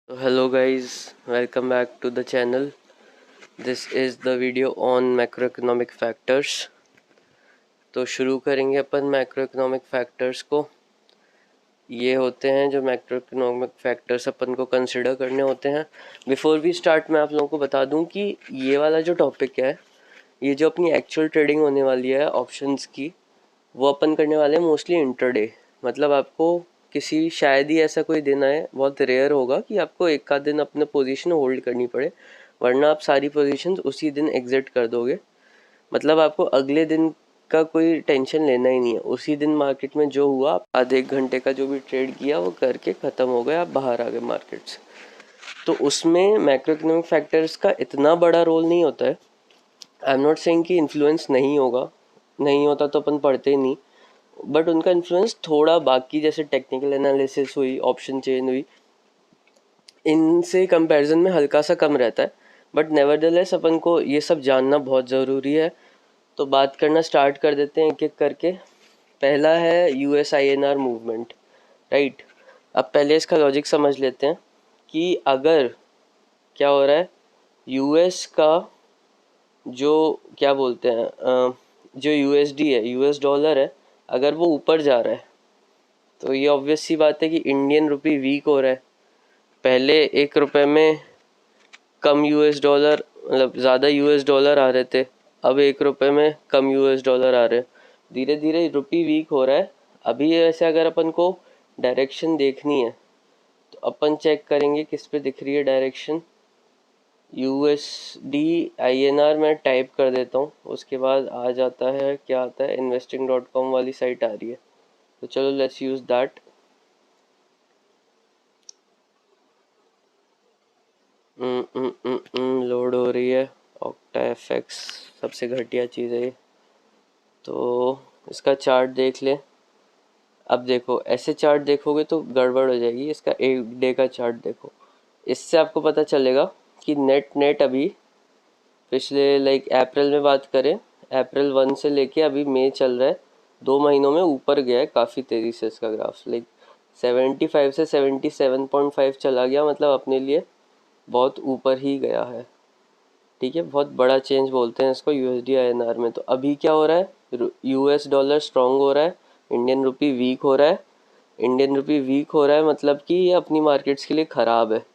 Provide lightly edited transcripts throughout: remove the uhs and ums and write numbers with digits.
So hello guys, welcome back to the channel. This is the video on macroeconomic factors. तो शुरू करेंगे अपन macroeconomic factors को। ये होते हैं जो मैक्रोइकोनॉमिक फैक्टर्स अपन को कंसिडर करने होते हैं। बिफोर वी स्टार्ट मैं आप लोगों को बता दूं कि ये वाला जो टॉपिक है, ये जो अपनी एक्चुअल ट्रेडिंग होने वाली है ऑप्शंस की, वो अपन करने वाले हैं मोस्टली इंटरडे। मतलब आपको किसी शायद ही ऐसा कोई दिन आए, बहुत रेयर होगा कि आपको एक आध दिन अपने पोजीशन होल्ड करनी पड़े, वरना आप सारी पोजीशंस उसी दिन एग्जिट कर दोगे। मतलब आपको अगले दिन का कोई टेंशन लेना ही नहीं है। उसी दिन मार्केट में जो हुआ, आप आधे एक घंटे का जो भी ट्रेड किया वो करके ख़त्म हो गए, आप बाहर आ गए मार्केट से। तो उसमें मैक्रो इकोनॉमिक फैक्टर्स का इतना बड़ा रोल नहीं होता है। आई एम नॉट सेइंग कि इन्फ्लुएंस नहीं होगा, नहीं होता तो अपन पढ़ते ही नहीं, बट उनका इन्फ्लुएंस थोड़ा बाकी जैसे टेक्निकल एनालिसिस हुई, ऑप्शन चेन हुई, इनसे कंपैरिजन में हल्का सा कम रहता है। बट नेवरदलेस अपन को ये सब जानना बहुत ज़रूरी है। तो बात करना स्टार्ट कर देते हैं एक एक करके। पहला है USINR मूवमेंट, राइट। अब पहले इसका लॉजिक समझ लेते हैं कि अगर क्या हो रहा है, यूएस का जो क्या बोलते हैं जो USD है, US डॉलर है, अगर वो ऊपर जा रहा है तो ये ऑब्वियस सी बात है कि इंडियन रुपी वीक हो रहा है। पहले 1 रुपए में कम US डॉलर, मतलब ज़्यादा US डॉलर आ रहे थे, अब 1 रुपए में कम US डॉलर आ रहे हैं। धीरे धीरे रुपी वीक हो रहा है। अभी ऐसे अगर अपन को डायरेक्शन देखनी है तो अपन चेक करेंगे किस पे दिख रही है डायरेक्शन। USD/INR मैं टाइप कर देता हूँ, उसके बाद आ जाता है, क्या आता है, investing.com वाली साइट आ रही है। तो चलो लेट्स यूज़ दैट। लोड हो रही है। OctaFX सबसे घटिया चीज़ है ये। तो इसका चार्ट देख ले। अब देखो, ऐसे चार्ट देखोगे तो गड़बड़ हो जाएगी। इसका एक डे का चार्ट देखो, इससे आपको पता चलेगा कि नेट अभी पिछले अप्रैल में बात करें, अप्रैल 1 से लेके अभी मई चल रहा है, 2 महीनों में ऊपर गया है काफ़ी तेज़ी से इसका ग्राफ। 75 से 77.5 चला गया, मतलब अपने लिए बहुत ऊपर ही गया है। ठीक है, बहुत बड़ा चेंज बोलते हैं इसको USD/INR में। तो अभी क्या हो रहा है, US डॉलर स्ट्रांग हो रहा है, इंडियन रुपी वीक हो रहा है। इंडियन रुपी वीक हो रहा है मतलब कि ये अपनी मार्केट्स के लिए ख़राब है।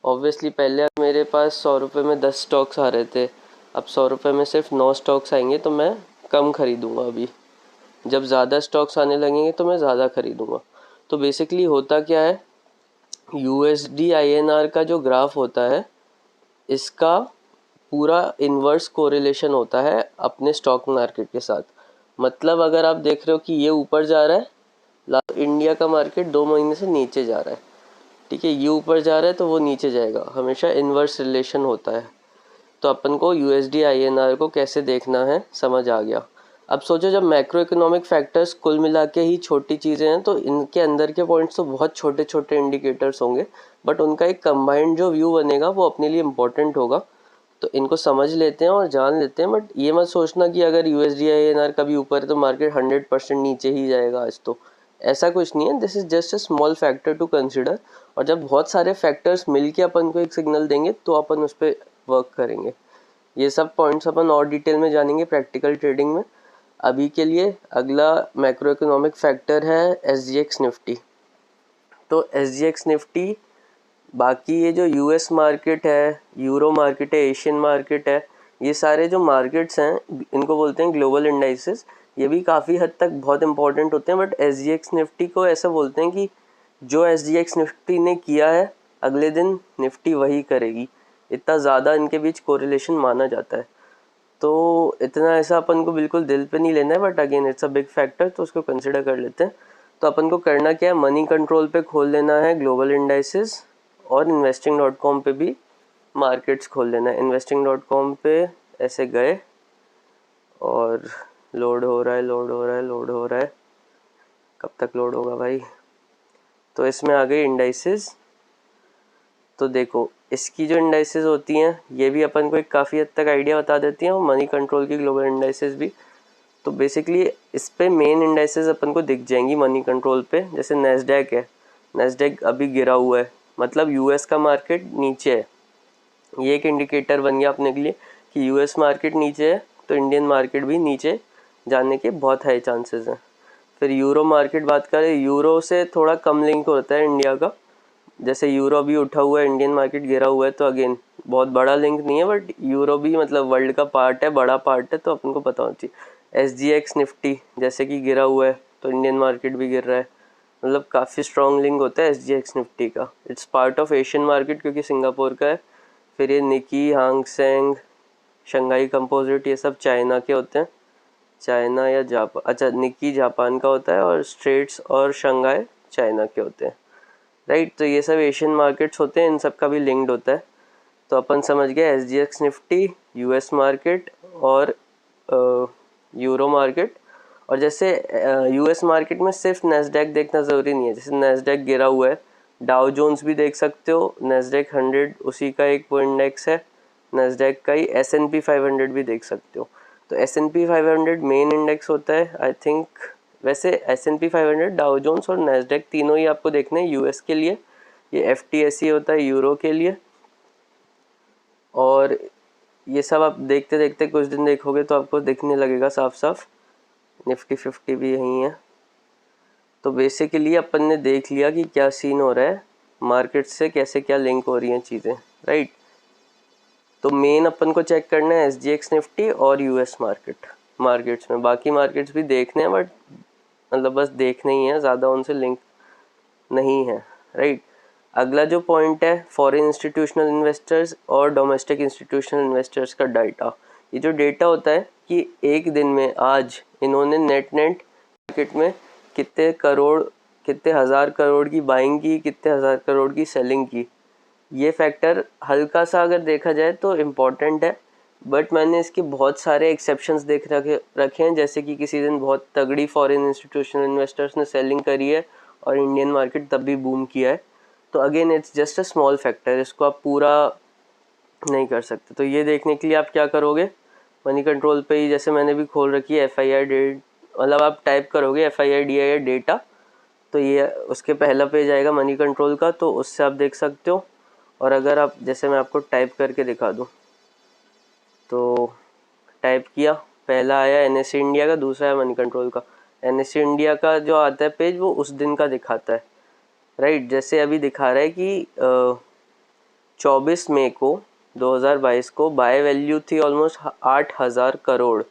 ऑब्वियसली पहले मेरे पास 100 रुपये में 10 स्टॉक्स आ रहे थे, अब 100 रुपये में सिर्फ 9 स्टॉक्स आएंगे, तो मैं कम खरीदूंगा। अभी जब ज़्यादा स्टॉक्स आने लगेंगे तो मैं ज़्यादा खरीदूंगा। तो बेसिकली होता क्या है, USD/INR का जो ग्राफ होता है, इसका पूरा इन्वर्स कोरिलेशन होता है अपने स्टॉक मार्केट के साथ। मतलब अगर आप देख रहे हो कि ये ऊपर जा रहा है, इंडिया का मार्केट 2 महीने से नीचे जा रहा है, ठीक है, ये ऊपर जा रहा है तो वो नीचे जाएगा, हमेशा इन्वर्स रिलेशन होता है। तो अपन को USD/INR को कैसे देखना है समझ आ गया। अब सोचो, जब मैक्रो इकोनॉमिक फैक्टर्स कुल मिला के ही छोटी चीज़ें हैं, तो इनके अंदर के पॉइंट्स तो बहुत छोटे छोटे इंडिकेटर्स होंगे, बट उनका एक कंबाइंड जो व्यू बनेगा वो अपने लिए इम्पोर्टेंट होगा। तो इनको समझ लेते हैं और जान लेते हैं। बट ये मत सोचना कि अगर USD/INR कभी ऊपर है तो मार्केट 100% नीचे ही जाएगा आज। तो ऐसा कुछ नहीं है, this is just a small factor to consider. और जब बहुत सारे फैक्टर्स मिलके अपन को एक सिग्नल देंगे तो अपन उस पर वर्क करेंगे। ये सब पॉइंट्स अपन और डिटेल में जानेंगे प्रैक्टिकल ट्रेडिंग में। अभी के लिए अगला मैक्रो इकोनॉमिक फैक्टर है SGX निफ्टी। तो SGX निफ्टी, बाकी ये जो US मार्केट है, यूरो मार्केट है, एशियन मार्केट है, ये सारे जो मार्केट्स हैं इनको बोलते हैं ग्लोबल इंडाइसेस। ये भी काफ़ी हद तक बहुत इंपॉर्टेंट होते हैं, बट SGX निफ्टी को ऐसा बोलते हैं कि जो SGX निफ्टी ने किया है अगले दिन निफ्टी वही करेगी। इतना ज़्यादा इनके बीच कोरिलेशन माना जाता है। तो इतना ऐसा अपन को बिल्कुल दिल पे नहीं लेना है, but again it's a big factor, तो उसको कंसिडर कर लेते हैं। तो अपन को करना क्या है, मनी कंट्रोल पे खोल लेना है ग्लोबल इंडाइसेस, और investing.com पे भी मार्केट्स खोल लेना है। investing.com पे ऐसे गए और लोड हो रहा है, लोड हो रहा है, लोड हो रहा है, कब तक लोड होगा भाई। तो इसमें आ गई इंडाइसेस। तो देखो, इसकी जो इंडाइसेस होती हैं ये भी अपन को एक काफ़ी हद तक आइडिया बता देती हैं, और मनी कंट्रोल की ग्लोबल इंडाइसेस भी। तो बेसिकली इस पे मेन इंडाइसेस अपन को दिख जाएंगी मनी कंट्रोल पे। जैसे नेस्डैक है, नेस्डैक अभी गिरा हुआ है, मतलब यूएस का मार्केट नीचे है। ये एक इंडिकेटर बन गया अपने के लिए कि यूएस मार्केट नीचे है तो इंडियन मार्केट भी नीचे जाने के बहुत हाई चांसेस हैं। फिर यूरो मार्केट बात करें, यूरो से थोड़ा कम लिंक होता है इंडिया का। जैसे यूरो भी उठा हुआ है, इंडियन मार्केट गिरा हुआ है, तो अगेन बहुत बड़ा लिंक नहीं है, बट यूरो भी मतलब वर्ल्ड का पार्ट है, बड़ा पार्ट है, तो अपन को पता होना चाहिए। एसजीएक्स निफ्टी जैसे कि गिरा हुआ है तो इंडियन मार्केट भी गिर रहा है, मतलब काफ़ी स्ट्रॉन्ग लिंक होता है एसजीएक्स निफ्टी का। It's part of Asian market क्योंकि सिंगापुर का है। फिर ये निकी, हांगसेंग, शंघाई कंपोजिट, ये सब चाइना के होते हैं। चाइना या जापान, अच्छा निकी जापान का होता है और स्ट्रेट्स और शंघाई चाइना के होते हैं, राइट। तो ये सब एशियन मार्केट्स होते हैं, इन सब का भी लिंक्ड होता है। तो अपन समझ गए एसजीएक्स निफ्टी, यूएस मार्केट और यूरो मार्केट। और जैसे यूएस मार्केट में सिर्फ नेस्डैक देखना ज़रूरी नहीं है, जैसे नेस्डैक गिरा हुआ है, डाउ जोन्स भी देख सकते हो, नेस्डैक 100 उसी का एक वो इंडेक्स है नेस्डैक का ही। एसएनपी 500 भी देख सकते हो। तो एसएनपी 500 मेन इंडेक्स होता है आई थिंक। वैसे एसएनपी 500, डाउ जोन्स और नेस्डैक तीनों ही आपको देखने हैं यूएस के लिए। ये एफटीएसई होता है यूरो के लिए। और ये सब आप देखते देखते कुछ दिन देखोगे तो आपको दिखने लगेगा साफ साफ। निफ्टी 50 भी यहीं है। तो बेसिकली अपन ने देख लिया कि क्या सीन हो रहा है मार्केट से, कैसे क्या लिंक हो रही हैं चीज़ें, राइट। तो मेन अपन को चेक करना है एसजीएक्स निफ्टी और यूएस मार्केट्स में। बाकी मार्केट्स भी देखने हैं बट मतलब बस देखने ही है, ज़्यादा उनसे लिंक नहीं है, राइट। अगला जो पॉइंट है फॉरेन इंस्टीट्यूशनल इन्वेस्टर्स और डोमेस्टिक इंस्टीट्यूशनल इन्वेस्टर्स का डाटा। ये जो डेटा होता है कि एक दिन में आज इन्होंने नेट मार्केट में कितने करोड़, कितने हज़ार करोड़ की बाइंग की, कितने हज़ार करोड़ की सेलिंग की। ये फैक्टर हल्का सा अगर देखा जाए तो इम्पॉर्टेंट है, बट मैंने इसके बहुत सारे एक्सेप्शंस देख रखे हैं। जैसे कि किसी दिन बहुत तगड़ी फॉरेन इंस्टीट्यूशनल इन्वेस्टर्स ने सेलिंग करी है और इंडियन मार्केट तब भी बूम किया है। तो again it's just a small factor, इसको आप पूरा नहीं कर सकते। तो ये देखने के लिए आप क्या करोगे, मनी कंट्रोल पे ही जैसे मैंने भी खोल रखी है FII डेट, मतलब आप टाइप करोगे FII DII डेटा तो ये उसके पहला पेज आएगा मनी कंट्रोल का, तो उससे आप देख सकते हो। और अगर आप जैसे मैं आपको टाइप करके दिखा दूँ, तो टाइप किया, पहला आया NSE इंडिया का, दूसरा है मनी कंट्रोल का। NSE इंडिया का जो आता है पेज वो उस दिन का दिखाता है, राइट। जैसे अभी दिखा रहा है कि 24 मई को 2022 को बाय वैल्यू थी ऑलमोस्ट 8,000 करोड़।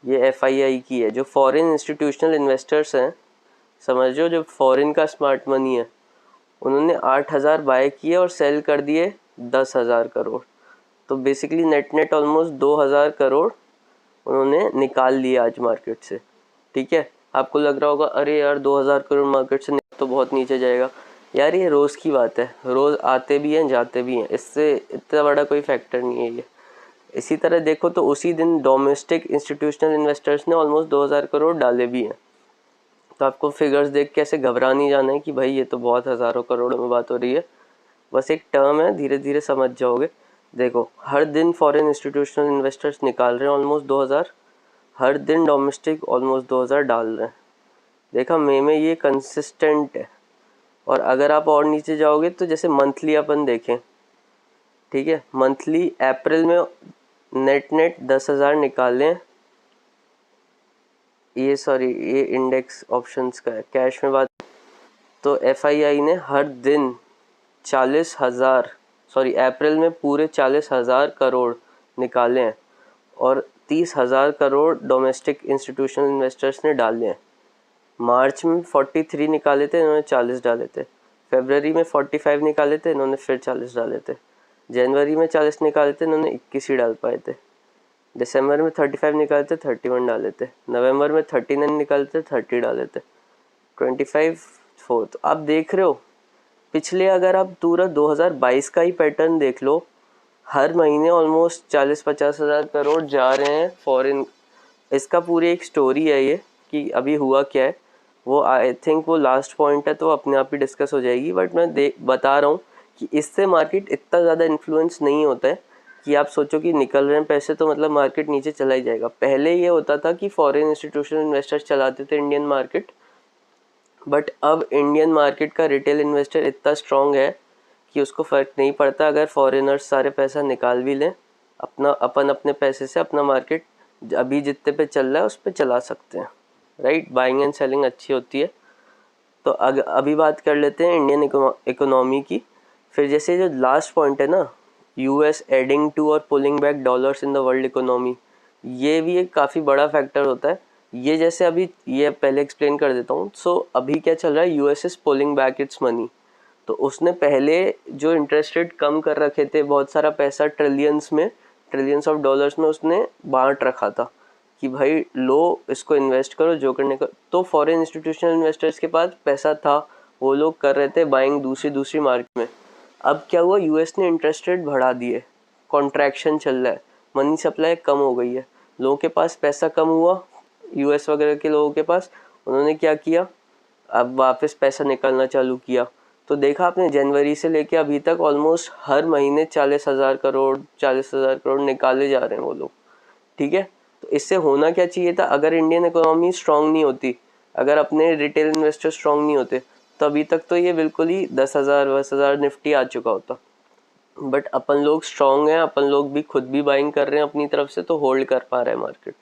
ये FII की है, जो फॉरेन इंस्टीट्यूशनल इन्वेस्टर्स हैं, समझो जो फॉरेन का स्मार्ट मनी है, उन्होंने 8,000 बाय किए और सेल कर दिए 10,000 करोड़। तो बेसिकली नेट ऑलमोस्ट 2,000 करोड़ उन्होंने निकाल लिया आज मार्केट से, ठीक है। आपको लग रहा होगा अरे यार 2,000 करोड़ मार्केट से तो बहुत नीचे जाएगा। यार ये रोज़ की बात है, रोज़ आते भी हैं जाते भी हैं, इससे इतना बड़ा कोई फैक्टर नहीं है ये। इसी तरह देखो तो उसी दिन डोमेस्टिक इंस्टीट्यूशनल इन्वेस्टर्स ने ऑलमोस्ट 2,000 करोड़ डाले भी हैं। तो आपको फिगर्स देख के ऐसे घबरा नहीं जाना है कि भाई ये तो बहुत हज़ारों करोड़ों में बात हो रही है। बस एक टर्म है, धीरे धीरे समझ जाओगे। देखो हर दिन फॉरेन इंस्टीट्यूशनल इन्वेस्टर्स निकाल रहे हैं ऑलमोस्ट 2,000, हर दिन डोमेस्टिक ऑलमोस्ट 2,000 डाल रहे हैं। देखा मई में ये कंसिस्टेंट है। और अगर आप और नीचे जाओगे तो जैसे मंथली अपन देखें, ठीक है, मंथली अप्रैल में नेट 10,000 निकाले हैं। ये सॉरी ये इंडेक्स ऑप्शंस का है, कैश में बात। तो FII ने हर दिन 40,000, सॉरी अप्रैल में पूरे 40,000 करोड़ निकाले हैं और 30,000 करोड़ डोमेस्टिक इंस्टीट्यूशनल इन्वेस्टर्स ने डाले हैं। मार्च में 43 निकाले थे, इन्होंने 40 डाले थे। फरवरी में 45 निकाले थे, इन्होंने फिर 40 डाले थे। जनवरी में 40 निकाले थे, इन्होंने 21 ही डाल पाए थे। दिसंबर में 35 निकाले थे, 31 डाले थे। नवंबर में 39 निकाले थे, 30 डाले थे। 25 4th आप देख रहे हो। पिछले अगर आप पूरा 2022 का ही पैटर्न देख लो, हर महीने ऑलमोस्ट 40-50 हज़ार करोड़ जा रहे हैं फॉरेन। इसका पूरी एक स्टोरी है ये कि अभी हुआ क्या है, वो आई थिंक वो लास्ट पॉइंट है तो अपने आप ही डिस्कस हो जाएगी। बट मैं बता रहा हूँ कि इससे मार्केट इतना ज़्यादा इन्फ्लुएंस नहीं होता है कि आप सोचो कि निकल रहे हैं पैसे तो मतलब मार्केट नीचे चला ही जाएगा। पहले ये होता था कि फॉरेन इंस्टीट्यूशनल इन्वेस्टर्स चलाते थे इंडियन मार्केट, बट अब इंडियन मार्केट का रिटेल इन्वेस्टर इतना स्ट्रॉन्ग है कि उसको फ़र्क नहीं पड़ता अगर फॉरेनर्स सारे पैसा निकाल भी लें, अपन अपने पैसे से अपना मार्केट अभी जितने पे चल रहा है उस पे चला सकते हैं, राइट। बाइंग एंड सेलिंग अच्छी होती है। तो अभी बात कर लेते हैं इंडियन इकोनॉमी की। फिर जैसे जो लास्ट पॉइंट है ना, यूएस एडिंग टू और pulling back dollars in the world economy, ये भी एक काफ़ी बड़ा फैक्टर होता है। ये जैसे अभी ये पहले एक्सप्लेन कर देता हूँ। सो अभी क्या चल रहा है, US is pulling back it's money. तो उसने पहले जो इंटरेस्ट रेट कम कर रखे थे, बहुत सारा पैसा ट्रिलियंस ऑफ डॉलर्स में उसने बांट रखा था कि भाई लो इसको इन्वेस्ट करो जो करने का। तो फॉरेन इंस्टीट्यूशनल इन्वेस्टर्स के पास पैसा था, वो लोग कर रहे थे बाइंग दूसरी मार्केट में। अब क्या हुआ, यूएस ने इंटरेस्ट रेट बढ़ा दिए, कॉन्ट्रैक्शन चल रहा है, मनी सप्लाई कम हो गई है, लोगों के पास पैसा कम हुआ, यूएस वगैरह के लोगों के पास। उन्होंने क्या किया, अब वापस पैसा निकलना चालू किया। तो देखा आपने जनवरी से लेके अभी तक ऑलमोस्ट हर महीने 40,000 करोड़ निकाले जा रहे हैं वो लोग, ठीक है। तो इससे होना क्या चाहिए था, अगर इंडियन इकोनॉमी स्ट्रांग नहीं होती, अगर अपने रिटेल इन्वेस्टर स्ट्रांग नहीं होते, तो अभी तक तो ये बिल्कुल ही 10,000 निफ्टी आ चुका होता। बट अपन लोग स्ट्रांग हैं, अपन लोग भी खुद भी बाइंग कर रहे हैं अपनी तरफ से, तो होल्ड कर पा रहे हैं मार्केट।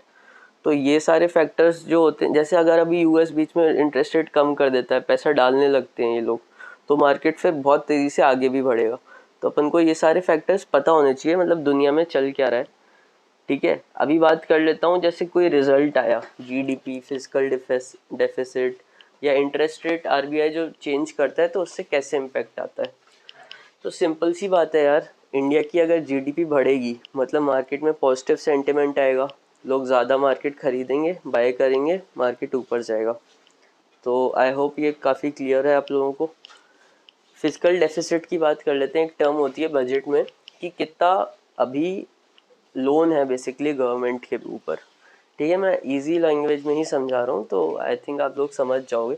तो ये सारे फैक्टर्स जो होते हैं, जैसे अगर अभी यूएस बीच में इंटरेस्ट रेट कम कर देता है, पैसा डालने लगते हैं ये लोग, तो मार्केट फिर बहुत तेज़ी से आगे भी बढ़ेगा। तो अपन को ये सारे फैक्टर्स पता होने चाहिए, मतलब दुनिया में चल क्या रहा है, ठीक है। अभी बात कर लेता हूँ, जैसे कोई रिजल्ट आया, जीडीपी, फिजिकल डेफिसिट या इंटरेस्ट रेट आरबीआई जो चेंज करता है, तो उससे कैसे इम्पैक्ट आता है। तो सिंपल सी बात है यार, इंडिया की अगर जीडीपी बढ़ेगी मतलब मार्केट में पॉजिटिव सेंटिमेंट आएगा, लोग ज़्यादा मार्केट खरीदेंगे, बाय करेंगे, मार्केट ऊपर जाएगा। तो आई होप ये काफ़ी क्लियर है आप लोगों को। फिजिकल डेफिसिट की बात कर लेते हैं। एक टर्म होती है बजट में कि कितना अभी लोन है बेसिकली गवर्नमेंट के ऊपर, ठीक है। मैं इजी लैंग्वेज में ही समझा रहा हूँ, तो आई थिंक आप लोग समझ जाओगे।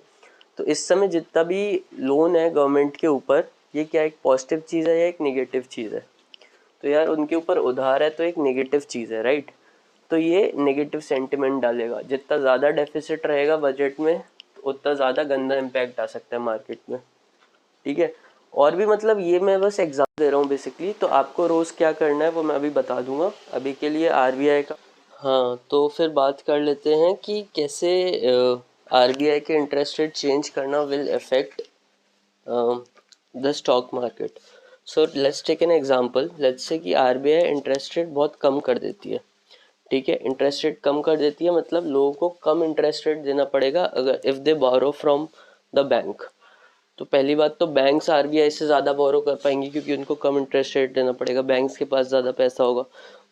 तो इस समय जितना भी लोन है गवर्नमेंट के ऊपर, ये क्या एक पॉजिटिव चीज़ है या एक नेगेटिव चीज़ है। तो यार उनके ऊपर उधार है तो एक नेगेटिव चीज़ है, राइट। तो ये नेगेटिव सेंटिमेंट डालेगा, जितना ज़्यादा डेफिसिट रहेगा बजट में उतना ज़्यादा गंदा इम्पैक्ट आ सकता है मार्केट में, ठीक है। और भी मतलब ये मैं बस एग्जाम दे रहा हूँ बेसिकली, तो आपको रोज़ क्या करना है वो मैं अभी बता दूंगा। अभी के लिए आरबीआई का, हाँ, तो फिर बात कर लेते हैं कि कैसे आरबीआई के इंटरेस्ट रेट चेंज करना will affect the stock market. So let's take an example, let's say कि आरबीआई इंटरेस्ट रेट बहुत कम कर देती है, ठीक है। इंटरेस्ट रेट कम कर देती है मतलब लोगों को कम इंटरेस्ट रेट देना पड़ेगा अगर if they borrow from the bank. तो पहली बात तो बैंक्स आरबीआई से ज़्यादा बोरो कर पाएंगे क्योंकि उनको कम इंटरेस्ट रेट देना पड़ेगा, बैंक्स के पास ज़्यादा पैसा होगा।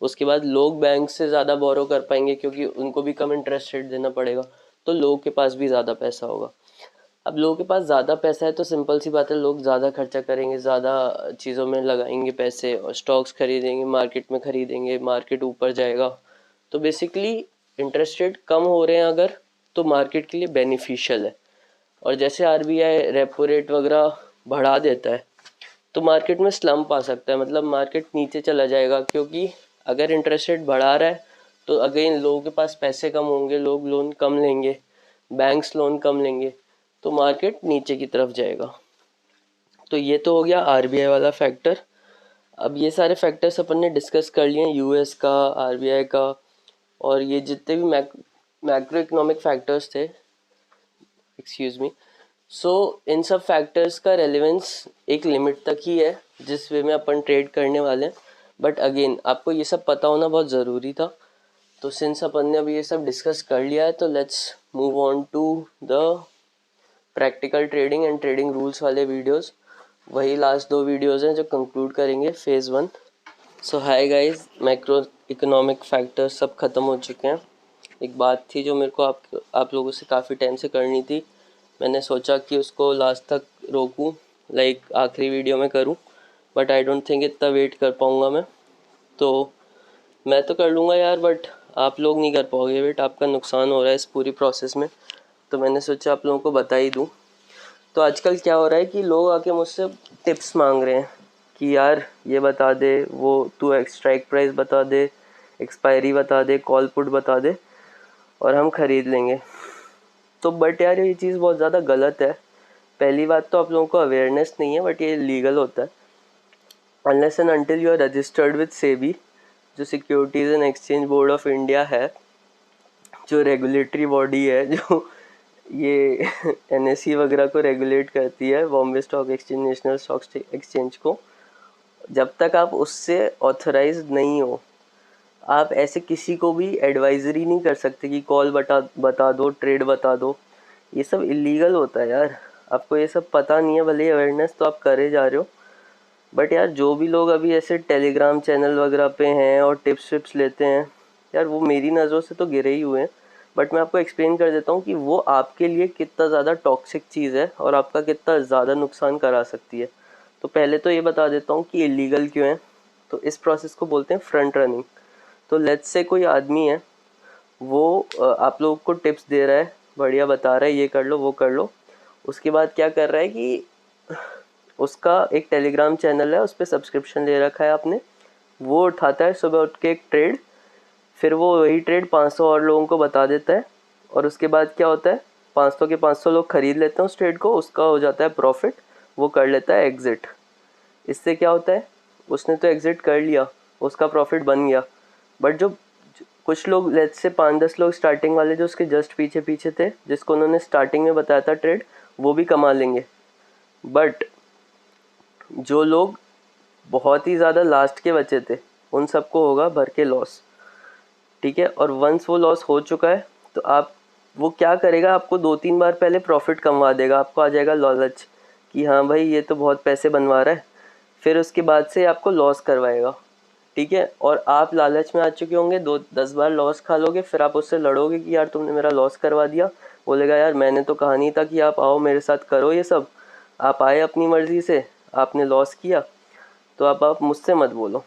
उसके बाद लोग बैंक से ज़्यादा बोरो कर पाएंगे क्योंकि उनको भी कम इंटरेस्ट रेट देना पड़ेगा, तो लोगों के पास भी ज़्यादा पैसा होगा। अब लोगों के पास ज़्यादा पैसा है तो सिंपल सी बात है, लोग ज़्यादा खर्चा करेंगे, ज़्यादा चीज़ों में लगाएंगे पैसे और स्टॉक्स खरीदेंगे, मार्केट में खरीदेंगे, मार्केट ऊपर जाएगा। तो बेसिकली इंटरेस्ट रेट कम हो रहे हैं अगर, तो मार्केट के लिए बेनिफिशियल है। और जैसे आरबीआई रेपो रेट वगैरह बढ़ा देता है तो मार्केट में स्लम्प आ सकता है, मतलब मार्केट नीचे चला जाएगा, क्योंकि अगर इंटरेस्ट रेट बढ़ा रहा है तो अगेन लोगों के पास पैसे कम होंगे, लोग लोन कम लेंगे, बैंक्स लोन कम लेंगे, तो मार्केट नीचे की तरफ जाएगा। तो ये तो हो गया आरबीआई वाला फैक्टर। अब ये सारे फैक्टर्स अपन ने डिस्कस कर लिए, यूएस का, आरबीआई का, और ये जितने भी मैक्रो इकोनॉमिक फैक्टर्स थे, एक्सक्यूज मी। सो इन सब फैक्टर्स का रेलेवेंस एक लिमिट तक ही है जिस वे में अपन ट्रेड करने वाले हैं, बट अगेन आपको ये सब पता होना बहुत ज़रूरी था। तो सिंस अपन ने अभी ये सब डिस्कस कर लिया है, तो let's move on to the practical trading and trading rules वाले वीडियोस। वही लास्ट 2 वीडियोस हैं जो कंक्लूड करेंगे phase 1। So hi guys, macro economic factors सब ख़त्म हो चुके हैं। एक बात थी जो मेरे को आप लोगों से काफ़ी टाइम से करनी थी, मैंने सोचा कि उसको लास्ट तक रोकूं, लाइक आखिरी वीडियो में करूं, बट आई डोंट थिंक इतना वेट कर पाऊंगा मैं। तो मैं तो कर लूँगा यार, बट आप लोग नहीं कर पाओगे वेट, आपका नुकसान हो रहा है इस पूरी प्रोसेस में, तो मैंने सोचा आप लोगों को बता ही दूँ। तो आजकल क्या हो रहा है कि लोग आके मुझसे टिप्स मांग रहे हैं कि यार ये बता दे, वो तू स्ट्राइक प्राइस बता दे, एक्सपायरी बता दे, कॉल पुट बता दे और हम ख़रीद लेंगे। तो बट यार ये चीज़ बहुत ज़्यादा गलत है। पहली बात तो आप लोगों को अवेयरनेस नहीं है, बट ये लीगल होता है। Unless and until you are registered with SEBI, जो securities and exchange board of India है, जो रेगुलेटरी बॉडी है जो ये एनएसई वगैरह को रेगुलेट करती है, Bombay stock exchange, national stock exchange को, जब तक आप उससे ऑथराइज नहीं हो, आप ऐसे किसी को भी एडवाइजरी नहीं कर सकते कि कॉल बता दो, ट्रेड बता दो। ये सब इलीगल होता है यार। आपको ये सब पता नहीं है, भले अवेयरनेस तो आप करे जा रहे हो, बट यार जो भी लोग अभी ऐसे टेलीग्राम चैनल वगैरह पे हैं और टिप्स विप्स लेते हैं यार, वो मेरी नज़रों से तो गिरे ही हुए हैं। बट मैं आपको एक्सप्लेन कर देता हूँ कि वो आपके लिए कितना ज़्यादा टॉक्सिक चीज़ है और आपका कितना ज़्यादा नुकसान करा सकती है। तो पहले तो ये बता देता हूँ कि इलीगल क्यों है। तो इस प्रोसेस को बोलते हैं फ्रंट रनिंग। तो लेट्स से कोई आदमी है, वो आप लोगों को टिप्स दे रहा है, बढ़िया बता रहा है, ये कर लो वो कर लो। उसके बाद क्या कर रहा है कि उसका एक टेलीग्राम चैनल है, उस पर सब्सक्रिप्शन ले रखा है आपने। वो उठाता है सुबह उठ के एक ट्रेड, फिर वो वही ट्रेड 500 और लोगों को बता देता है, और उसके बाद क्या होता है, 500 के 500 लोग खरीद लेते हैं उस ट्रेड को, उसका हो जाता है प्रॉफिट, वो कर लेता है एग्जिट। इससे क्या होता है, उसने तो एग्जिट कर लिया, उसका प्रॉफिट बन गया, बट जो कुछ लोग, लेट्स से 5-10 लोग स्टार्टिंग वाले जो उसके जस्ट पीछे पीछे थे, जिसको उन्होंने स्टार्टिंग में बताया था ट्रेड, वो भी कमा लेंगे। बट जो लोग बहुत ही ज़्यादा लास्ट के बचे थे, उन सबको होगा भर के लॉस। ठीक है, और वंस वो लॉस हो चुका है तो आप, वो क्या करेगा, आपको 2-3 बार पहले प्रॉफिट कमवा देगा, आपको आ जाएगा लालच कि हाँ भाई ये तो बहुत पैसे बनवा रहा है, फिर उसके बाद से आपको लॉस करवाएगा। ठीक है, और आप लालच में आ चुके होंगे, 2-10 बार लॉस खा लोगे, फिर आप उससे लड़ोगे कि यार तुमने मेरा लॉस करवा दिया। बोलेगा यार मैंने तो कहा नहीं था कि आप आओ मेरे साथ करो ये सब, आप आए अपनी मर्जी से, आपने लॉस किया, तो आप मुझसे मत बोलो।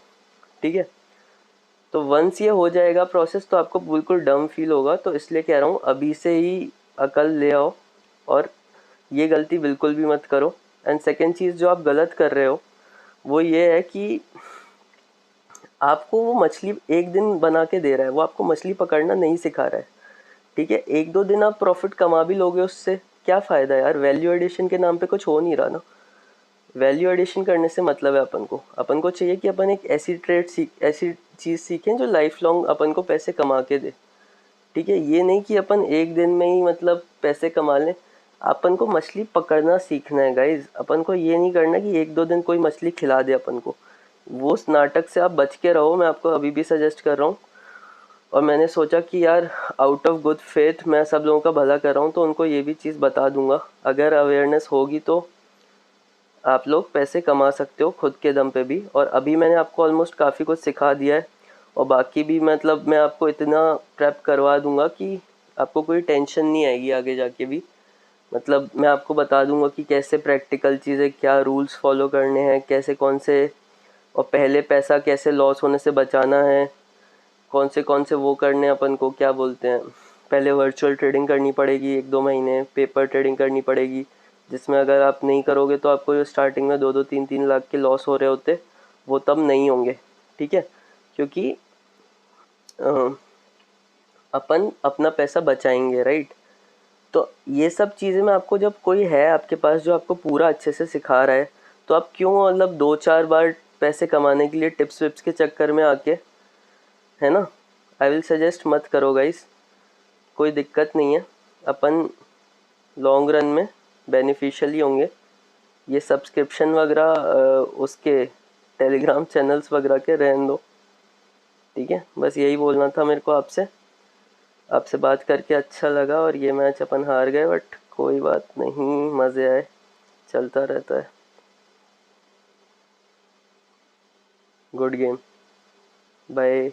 ठीक है, तो वंस ये हो जाएगा प्रोसेस तो आपको बिल्कुल डम फील होगा, तो इसलिए कह रहा हूँ अभी से ही अकल ले आओ और ये गलती बिल्कुल भी मत करो। एंड सेकेंड चीज़ जो आप गलत कर रहे हो वो ये है कि आपको वो मछली एक दिन बना के दे रहा है, वो आपको मछली पकड़ना नहीं सिखा रहा है। ठीक है, 1-2 दिन आप प्रॉफिट कमा भी लोगे उससे, क्या फ़ायदा यार, वैल्यू एडिशन के नाम पे कुछ हो नहीं रहा ना। वैल्यू एडिशन करने से मतलब है अपन को चाहिए कि अपन एक ऐसी ऐसी चीज़ सीखें जो लाइफ लॉन्ग अपन को पैसे कमा के दे। ठीक है, ये नहीं कि अपन एक दिन में ही मतलब पैसे कमा लें। अपन को मछली पकड़ना सीखना है गाइज, अपन को ये नहीं करना कि 1-2 दिन कोई मछली खिला दे अपन को। वो उस नाटक से आप बच के रहो, मैं आपको अभी भी सजेस्ट कर रहा हूँ। और मैंने सोचा कि यार आउट ऑफ गुड फेथ मैं सब लोगों का भला कर रहा हूँ, तो उनको ये भी चीज़ बता दूंगा। अगर अवेयरनेस होगी तो आप लोग पैसे कमा सकते हो खुद के दम पे भी। और अभी मैंने आपको ऑलमोस्ट काफ़ी कुछ सिखा दिया है, और बाकी भी मतलब मैं आपको इतना प्रेप करवा दूंगा कि आपको कोई टेंशन नहीं आएगी आगे जाके भी। मतलब मैं आपको बता दूंगा कि कैसे प्रैक्टिकल चीज़ें, क्या रूल्स फॉलो करने हैं, कैसे कौन से, और पहले पैसा कैसे लॉस होने से बचाना है, कौन से वो करने हैं अपन को, क्या बोलते हैं, पहले वर्चुअल ट्रेडिंग करनी पड़ेगी 1-2 महीने, पेपर ट्रेडिंग करनी पड़ेगी, जिसमें अगर आप नहीं करोगे तो आपको जो स्टार्टिंग में 2-3 लाख के लॉस हो रहे होते वो तब नहीं होंगे। ठीक है, क्योंकि अपन अपना पैसा बचाएंगे, राइट। तो ये सब चीज़ें मैं आपको, जब कोई है आपके पास जो आपको पूरा अच्छे से सिखा रहा है, तो आप क्यों मतलब 2-4 बार पैसे कमाने के लिए टिप्स विप्स के चक्कर में आके, है ना, आई विल सजेस्ट मत करो गाइस। कोई दिक्कत नहीं है, अपन लॉन्ग रन में बेनिफिशियल होंगे। ये सब्सक्रिप्शन वगैरह उसके टेलीग्राम चैनल्स वगैरह के रहने दो। ठीक है, बस यही बोलना था मेरे को आपसे। आपसे बात करके अच्छा लगा, और ये मैच अपन हार गए, बट कोई बात नहीं, मज़े आए, चलता रहता है। Good game, bye.